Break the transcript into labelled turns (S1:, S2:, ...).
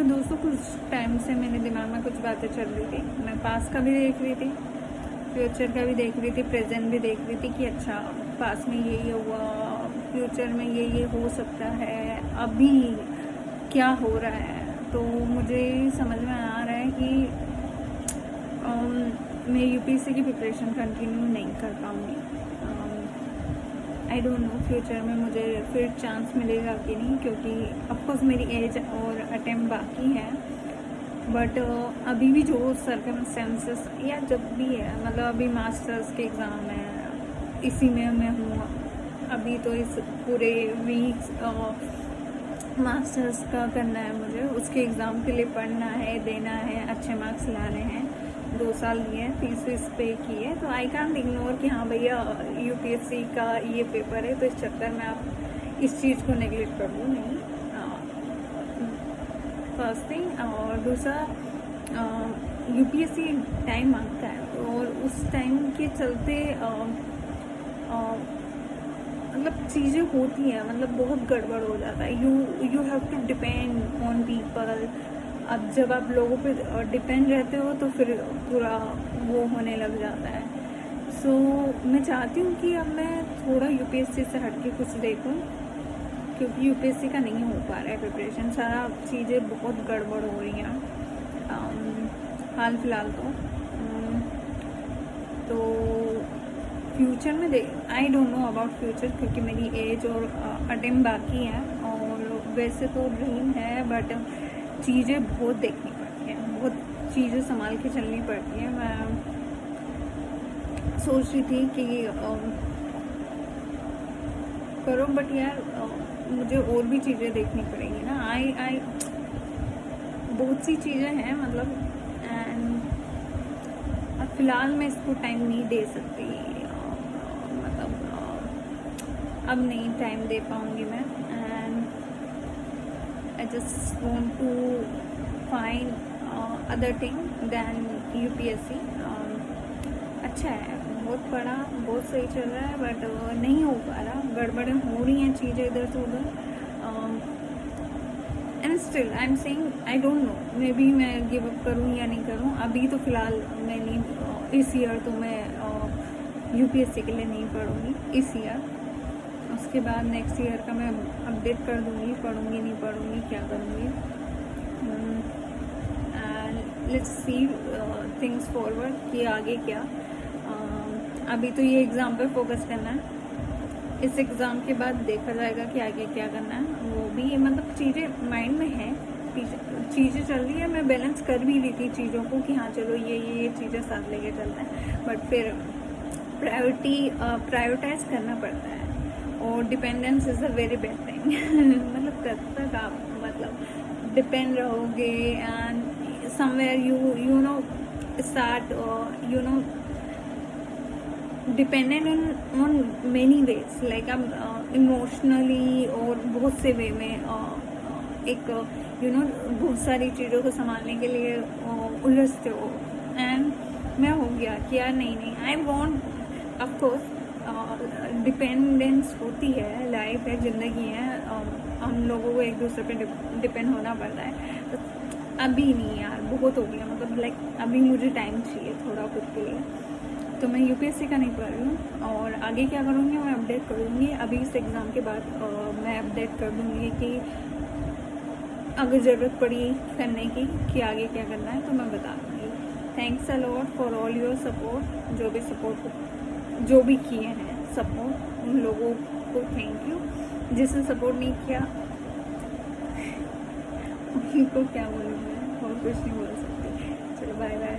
S1: तो दोस्तों कुछ टाइम से मेरे दिमाग में कुछ बातें चल रही थी। मैं पास्ट का भी देख रही थी, फ्यूचर का भी देख रही थी, प्रेजेंट भी देख रही थी कि अच्छा पास्ट में ये हुआ, फ्यूचर में ये हो सकता है, अभी क्या हो रहा है। तो मुझे समझ में आ रहा है कि मैं यूपीएससी की प्रिपरेशन कंटिन्यू नहीं कर पाऊँगी। आई डोंट नो फ्यूचर में मुझे फिर चांस मिलेगा कि नहीं, क्योंकि ऑफकोर्स मेरी एज और अटेम्प्ट बाकी है। बट अभी भी जो सर्कमस्टेंसेस या जब भी है, मतलब अभी मास्टर्स के एग्ज़ाम है, इसी में मैं हूँ अभी। तो इस पूरे वीक्स मास्टर्स का करना है मुझे, उसके एग्ज़ाम के लिए पढ़ना है, देना है, अच्छे मार्क्स लाने हैं। 2 साल लिए हैं, फीस पे की है, तो आई कैंट इग्नोर कि हाँ भैया यूपीएससी का ये पेपर है, तो इस चक्कर में आप इस चीज़ को नेगलेक्ट कर दूँ नहीं। First thing. और दूसरा, यूपीएससी टाइम मांगता है और उस टाइम के चलते मतलब चीज़ें होती हैं, मतलब बहुत गड़बड़ हो जाता है। You have to depend on people. अब जब आप लोगों पे डिपेंड रहते हो तो फिर पूरा वो होने लग जाता है। सो मैं चाहती हूँ कि अब मैं थोड़ा यूपीएससी से हट के कुछ देखूँ, क्योंकि यूपीएससी का नहीं हो पा रहा है प्रिपरेशन। सारा चीज़ें बहुत गड़बड़ हो रही हैं हाल फिलहाल तो फ्यूचर में I don't know about future, क्योंकि मेरी एज और अटेम्प्ट बाकी है। और वैसे तो ड्रीम है, बट चीज़ें बहुत देखनी पड़ती हैं, बहुत चीज़ें संभाल के चलनी पड़ती हैं। मैं सोच रही थी कि करो, बट यार मुझे और भी चीज़ें देखनी पड़ेंगी ना। आई बहुत सी चीज़ें हैं, मतलब एंड अब फ़िलहाल मैं इसको टाइम नहीं दे सकती। मतलब अब नहीं टाइम दे पाऊँगी मैं। And I just want to find other thing than UPSC. अच्छा है, बहुत पढ़ा, बहुत सही चल रहा है, बट नहीं हो पा रहा, गड़बड़ें हो रही हैं चीज़ें इधर से उधर। And still I am saying I don't know, may be मैं गिव अप करूँ या नहीं करूँ। अभी तो फ़िलहाल मैं नहीं, इस ईयर तो मैं यूपीएससी के लिए नहीं पढ़ूँगी इस ईयर। उसके बाद नेक्स्ट ईयर का मैं अपडेट कर दूँगी, पढ़ूँगी नहीं पढ़ूँगी, क्या करूँगी। And let's see things forward कि आगे क्या। अभी तो ये एग्ज़ाम पे फोकस करना है, इस एग्ज़ाम के बाद देखा जाएगा कि आगे क्या करना है। वो भी मतलब चीज़ें माइंड में है, चीज़ें चल रही है, मैं बैलेंस कर भी रही थी चीज़ों को कि हाँ चलो ये चीज़ें साथ लेके चलते हैं। बट फिर प्रायोरिटाइज करना पड़ता है, और dependence is a very bad thing. मतलब कब तक आप मतलब डिपेंड रहोगे, and somewhere you know start you know dependent on many ways, like आप इमोशनली और बहुत से वे में एक बहुत सारी चीज़ों को संभालने के लिए उलझते हो। एंड मैं हो गया कि यार नहीं, आई वॉन्ट, ऑफकोर्स डिपेंडेंस होती है, लाइफ है, ज़िंदगी है, हम लोगों को एक दूसरे पे डिपेंड होना पड़ता है। तो अभी नहीं यार, बहुत हो गया, मतलब लाइक अभी मुझे टाइम चाहिए थोड़ा खुद के लिए। तो मैं यूपीएससी का नहीं पढ़ रही हूँ, और आगे क्या करूँगी मैं अपडेट करूँगी। अभी इस एग्ज़ाम के बाद मैं अपडेट कर दूँगी कि अगर ज़रूरत पड़ी करने की कि आगे क्या करना है तो मैं बता दूँगी। Thanks a lot for all your support, जो भी किए हैं सपोर्ट, उन लोगों को थैंक यू। जिसने सपोर्ट नहीं किया उनको क्या बोलूँ मैं, और कुछ नहीं बोल सकती। चलो बाय बाय।